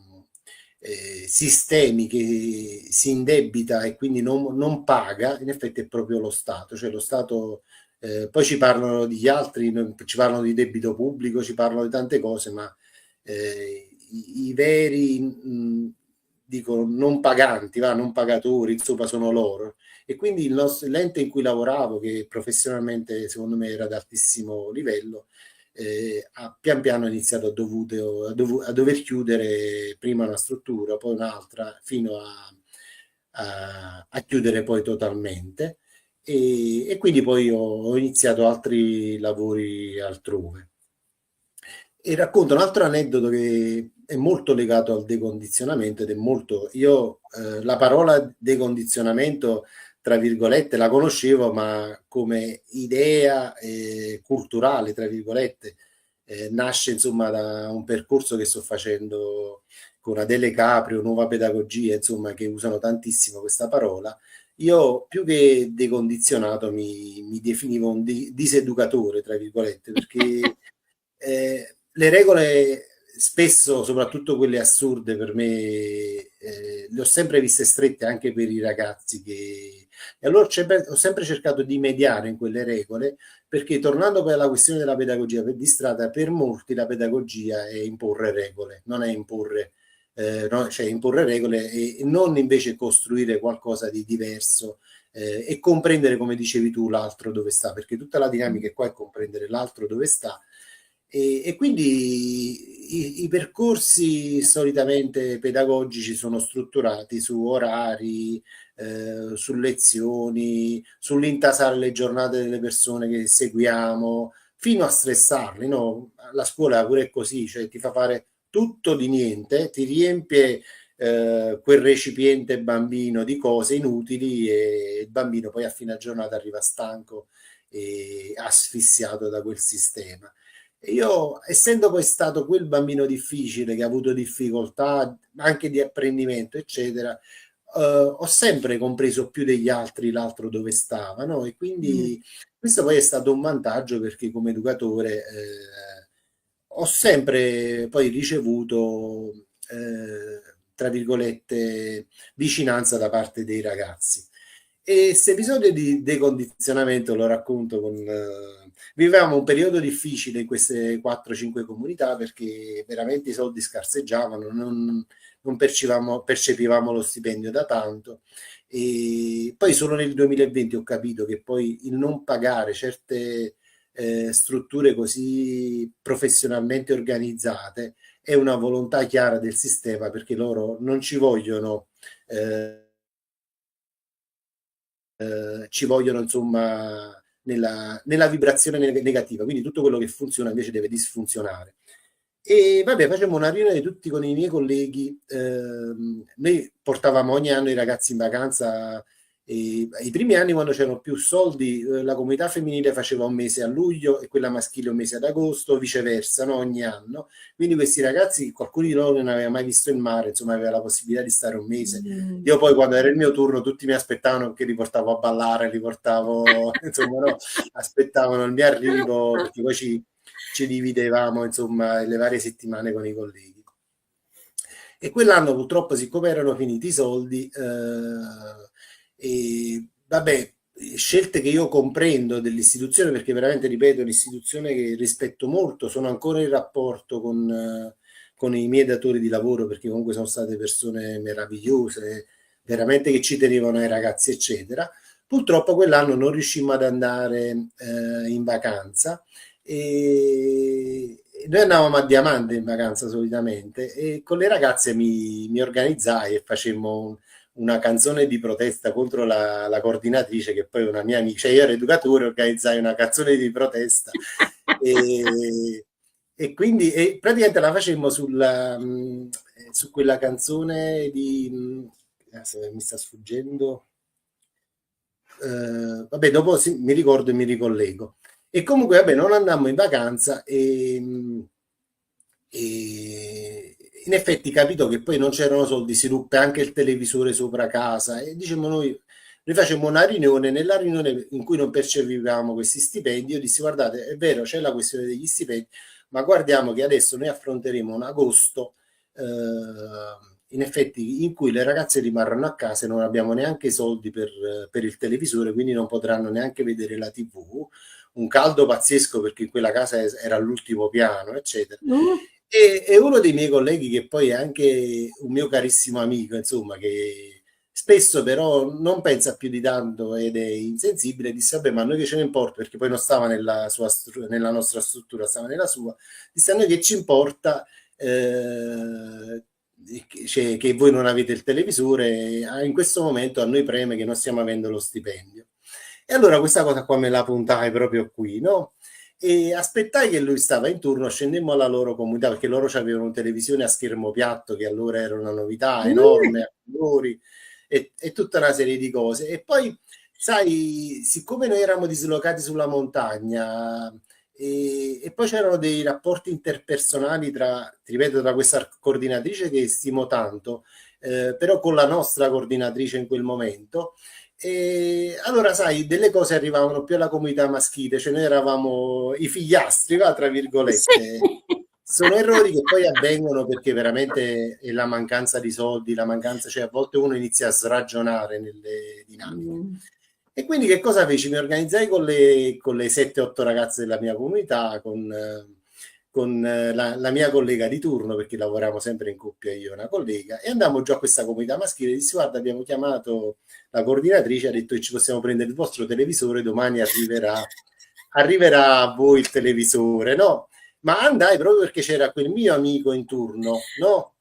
sistemi che si indebita e quindi non paga, in effetti è proprio lo Stato, cioè lo Stato, poi ci parlano di altri, ci parlano di debito pubblico, ci parlano di tante cose, ma i veri, dico, non paganti, non pagatori, insomma, sono loro. E quindi l'ente in cui lavoravo, che professionalmente secondo me era ad altissimo livello, ha pian piano iniziato a dover chiudere prima una struttura, poi un'altra, fino a chiudere poi totalmente. E quindi poi ho iniziato altri lavori altrove. E racconto un altro aneddoto che è molto legato al decondizionamento ed è molto, io la parola decondizionamento, tra virgolette, la conoscevo, ma come idea culturale, tra virgolette, nasce insomma da un percorso che sto facendo con Adele Caprio, Nuova Pedagogia, insomma, che usano tantissimo questa parola. Io più che decondizionato mi definivo un diseducatore, tra virgolette, perché le regole spesso, soprattutto quelle assurde, per me le ho sempre viste strette anche per i ragazzi e allora ho sempre cercato di mediare in quelle regole, perché tornando poi alla questione della pedagogia di strada, per molti la pedagogia è imporre regole, non è imporre, no, cioè imporre regole e non invece costruire qualcosa di diverso e comprendere, come dicevi tu, l'altro dove sta, perché tutta la dinamica qua è comprendere l'altro dove sta. E quindi i percorsi solitamente pedagogici sono strutturati su orari, su lezioni, sull'intasare le giornate delle persone che seguiamo, fino a stressarli, no? La scuola pure è così, cioè ti fa fare tutto di niente, ti riempie quel recipiente bambino di cose inutili e il bambino poi a fine giornata arriva stanco e asfissiato da quel sistema. E io, essendo poi stato quel bambino difficile che ha avuto difficoltà anche di apprendimento, eccetera, ho sempre compreso più degli altri l'altro dove stava, no? E Mm. quindi questo poi è stato un vantaggio perché come educatore ho sempre poi ricevuto, tra virgolette, vicinanza da parte dei ragazzi. E questo episodio di decondizionamento lo racconto con... vivevamo un periodo difficile in queste 4-5 comunità perché veramente i soldi scarseggiavano, non percepivamo lo stipendio da tanto. E poi solo nel 2020 ho capito che poi il non pagare certe strutture così professionalmente organizzate è una volontà chiara del sistema perché loro non ci vogliono, ci vogliono insomma nella vibrazione negativa, quindi tutto quello che funziona invece deve disfunzionare. E vabbè, facciamo una riunione tutti con i miei colleghi, noi portavamo ogni anno i ragazzi in vacanza E i primi anni, quando c'erano più soldi, la comunità femminile faceva un mese a luglio e quella maschile un mese ad agosto, viceversa, no? Ogni anno. Quindi questi ragazzi, qualcuno di loro non aveva mai visto il mare, insomma, aveva la possibilità di stare un mese. Mm. Io poi, quando era il mio turno, tutti mi aspettavano che li portavo a ballare, li portavo, insomma, no, aspettavano il mio arrivo, perché poi ci dividevamo, insomma, le varie settimane con i colleghi. E quell'anno purtroppo, siccome erano finiti i soldi, e vabbè, scelte che io comprendo dell'istituzione, perché veramente, ripeto, è un'istituzione che rispetto molto, sono ancora in rapporto con i miei datori di lavoro, perché comunque sono state persone meravigliose, veramente che ci tenevano ai ragazzi, eccetera. Purtroppo quell'anno non riuscimmo ad andare in vacanza e noi andavamo a Diamante in vacanza solitamente e con le ragazze mi organizzai e facemmo una canzone di protesta contro la coordinatrice, che poi è una mia amica, cioè io ero educatore, organizzai una canzone di protesta e, e praticamente la facemmo su quella canzone di se mi sta sfuggendo, vabbè, dopo mi ricordo e mi ricollego. E comunque, vabbè, non andammo in vacanza e in effetti capito che poi non c'erano soldi, si ruppe anche il televisore sopra casa e diciamo noi facemmo una riunione, nella riunione in cui non percepivamo questi stipendi, io dissi guardate, è vero, c'è la questione degli stipendi, ma guardiamo che adesso noi affronteremo un agosto in effetti in cui le ragazze rimarranno a casa e non abbiamo neanche soldi per il televisore, quindi non potranno neanche vedere la TV, un caldo pazzesco perché in quella casa era all'ultimo piano, eccetera. Mm. E uno dei miei colleghi, che poi è anche un mio carissimo amico, insomma, che spesso però non pensa più di tanto ed è insensibile, disse, vabbè, ma a noi che ce ne importa, perché poi non stava nella nostra struttura, stava nella sua, disse, a noi che ci importa che voi non avete il televisore, in questo momento a noi preme che non stiamo avendo lo stipendio. E allora questa cosa qua me la puntai proprio qui, no? E aspettai che lui stava in turno, scendemmo alla loro comunità, perché loro avevano televisione a schermo piatto, che allora era una novità Mm. enorme, a colori, e tutta una serie di cose. E poi, sai, siccome noi eravamo dislocati sulla montagna, e poi c'erano dei rapporti interpersonali tra, ti ripeto, tra questa coordinatrice che stimo tanto, però con la nostra coordinatrice in quel momento, e allora, sai, delle cose arrivavano più alla comunità maschile, cioè noi eravamo i figliastri, va, tra Sì. virgolette. Sono errori che poi avvengono perché veramente è la mancanza di soldi, la mancanza, cioè a volte uno inizia a sragionare nelle dinamiche. Mm. E quindi che cosa feci? Mi organizzai con le 7-8 ragazze della mia comunità, con la mia collega di turno, perché lavoriamo sempre in coppia io e una collega, e andammo giù a questa comunità maschile e dissi, guarda, abbiamo chiamato la coordinatrice, ha detto che ci possiamo prendere il vostro televisore, domani arriverà a voi il televisore, no? Ma andai proprio perché c'era quel mio amico in turno, no?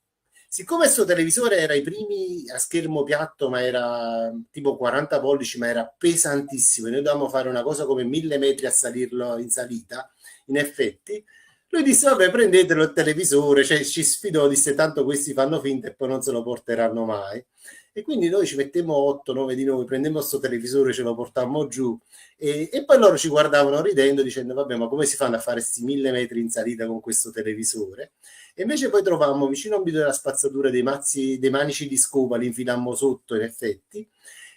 Siccome questo televisore era i primi a schermo piatto, ma era tipo 40 pollici, ma era pesantissimo, e noi dovevamo fare una cosa come 1000 metri a salirlo in salita, in effetti, lui disse, vabbè, prendetelo il televisore, cioè, ci sfidò, disse, tanto questi fanno finta e poi non se lo porteranno mai. E quindi noi ci mettemmo 8-9 di noi, prendemmo questo televisore, ce lo portammo giù e poi loro ci guardavano ridendo dicendo, vabbè, ma come si fanno a fare questi 1000 metri in salita con questo televisore? E invece poi trovammo vicino a un bidone della spazzatura dei manici di scopa, li infilammo sotto in effetti,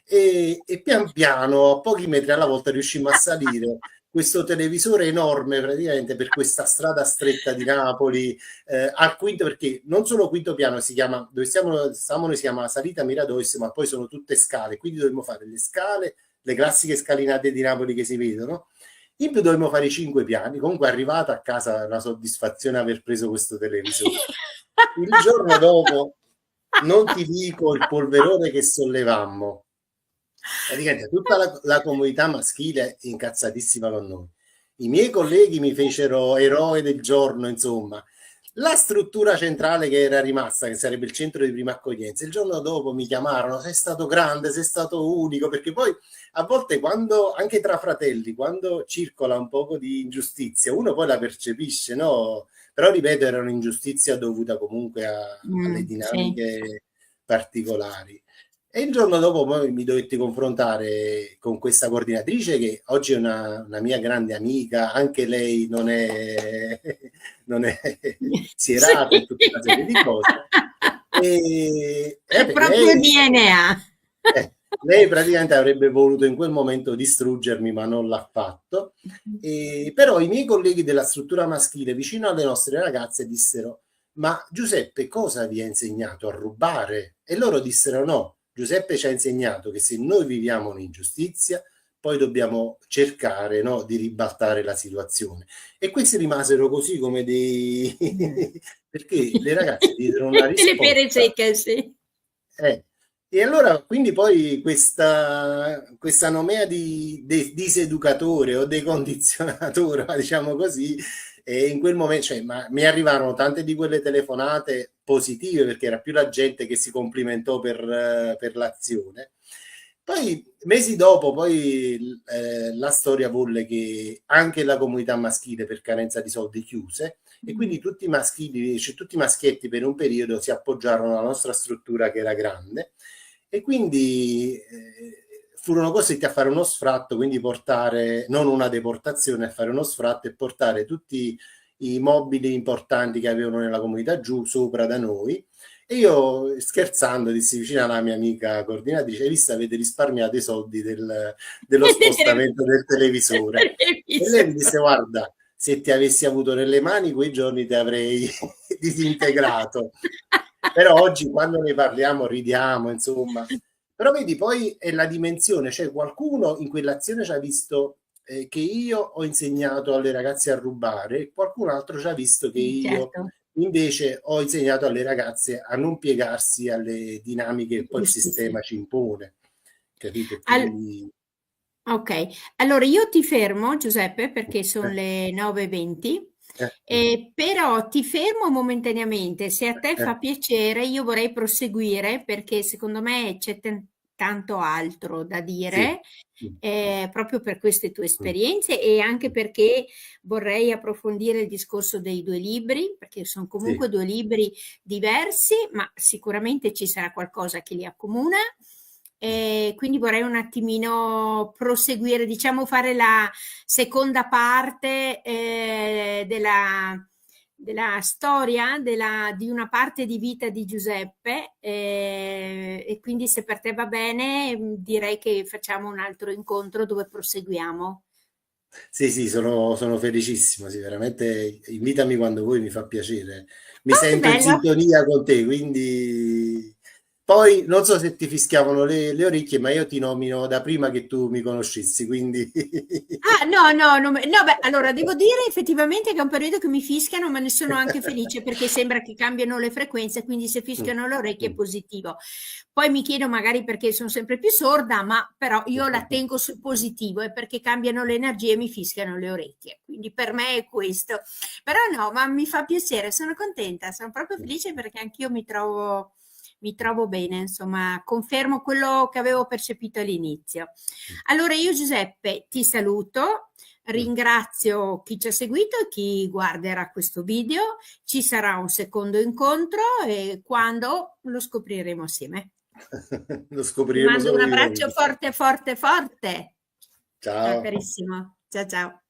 e pian piano, a pochi metri alla volta, riuscimmo a salire questo televisore enorme praticamente per questa strada stretta di Napoli, al quinto, perché non solo quinto piano si chiama, dove stiamo noi si chiama Salita Miradois, ma poi sono tutte scale, quindi dovremmo fare le scale, le classiche scalinate di Napoli che si vedono, in più dovremmo fare i 5 piani. Comunque arrivata a casa la soddisfazione di aver preso questo televisore. Il giorno dopo, non ti dico il polverone che sollevammo. Praticamente tutta la comunità maschile incazzatissima con noi. I miei colleghi mi fecero eroe del giorno, insomma. La struttura centrale che era rimasta, che sarebbe il centro di prima accoglienza, il giorno dopo mi chiamarono, sei stato grande, sei stato unico, perché poi a volte quando, anche tra fratelli, quando circola un poco di ingiustizia, uno poi la percepisce, no? Però ripeto, era un'ingiustizia dovuta comunque alle Sì. dinamiche particolari. E il giorno dopo poi mi dovetti confrontare con questa coordinatrice che oggi è una mia grande amica, anche lei non è Sì. sierata e tutta una serie di cose. È Beh, proprio DNA. eh, lei praticamente avrebbe voluto in quel momento distruggermi, ma non l'ha fatto. Però i miei colleghi della struttura maschile vicino alle nostre ragazze dissero: Ma Giuseppe cosa vi ha insegnato a rubare? E loro dissero: No, Giuseppe ci ha insegnato che se noi viviamo un'ingiustizia, poi dobbiamo cercare, no, di ribaltare la situazione. E questi rimasero così come dei... perché le ragazze diedero una Le pere risposta. secche, sì. Eh, E allora, quindi poi questa nomea di diseducatore o decondizionatore, diciamo così, e in quel momento, cioè, ma mi arrivarono tante di quelle telefonate positive perché era più la gente che si complimentò per l'azione. Poi, mesi dopo, poi la storia volle che anche la comunità maschile per carenza di soldi chiuse e quindi tutti i maschili, cioè tutti i maschietti per un periodo si appoggiarono alla nostra struttura che era grande e quindi furono costretti a fare uno sfratto, quindi portare, non una deportazione, a fare uno sfratto e portare tutti i mobili importanti che avevano nella comunità giù sopra da noi. E io scherzando dissi vicino alla mia amica coordinatrice: hai visto, avete risparmiato i soldi dello spostamento del televisore. E lei mi disse: guarda, se ti avessi avuto nelle mani quei giorni ti avrei disintegrato. Però oggi quando ne parliamo ridiamo, insomma. Però vedi, poi è la dimensione, cioè qualcuno in quell'azione ci ha visto che io ho insegnato alle ragazze a rubare, e qualcun altro ci ha visto che io Certo, invece ho insegnato alle ragazze a non piegarsi alle dinamiche che poi il giusto, sì. sistema ci impone, capito? E Al- quindi ok, allora io ti fermo, Giuseppe, perché sono eh, le 9:20, mm, però ti fermo momentaneamente. Se a te eh, fa piacere, io vorrei proseguire perché secondo me c'è tanto altro da sì, dire, mm, proprio per queste tue mm, esperienze e anche mm, perché vorrei approfondire il discorso dei due libri, perché sono sì, comunque due libri diversi, ma sicuramente ci sarà qualcosa che li accomuna. mm. Quindi vorrei un attimino proseguire, diciamo fare la seconda parte della storia di una parte di vita di Giuseppe e quindi se per te va bene direi che facciamo un altro incontro dove proseguiamo. Sì, sì, sono felicissimo, sì, veramente invitami quando vuoi, mi fa piacere. Mi Oh, che sento in bello! sintonia con te, quindi poi non so se ti fischiavano le orecchie, ma io ti nomino da prima che tu mi conoscessi, quindi Ah, no, no, no, beh, allora devo dire effettivamente che è un periodo che mi fischiano, ma ne sono anche felice perché sembra che cambiano le frequenze, quindi se Mm, fischiano le orecchie è mm. positivo. Poi mi chiedo magari perché sono sempre più sorda, ma però io la tengo sul positivo e perché cambiano le energie e mi fischiano le orecchie. Quindi per me è questo. Però no, ma mi fa piacere, sono contenta, sono proprio felice perché anch'io mi trovo bene, insomma, confermo quello che avevo percepito all'inizio. Allora io Giuseppe ti saluto, Mm. ringrazio chi ci ha seguito e chi guarderà questo video. Ci sarà un secondo incontro e quando lo scopriremo assieme. Lo Ti scopriremo mando un solo abbraccio vivendo. forte, forte, forte. Ciao Ciao. carissimo. Ciao ciao.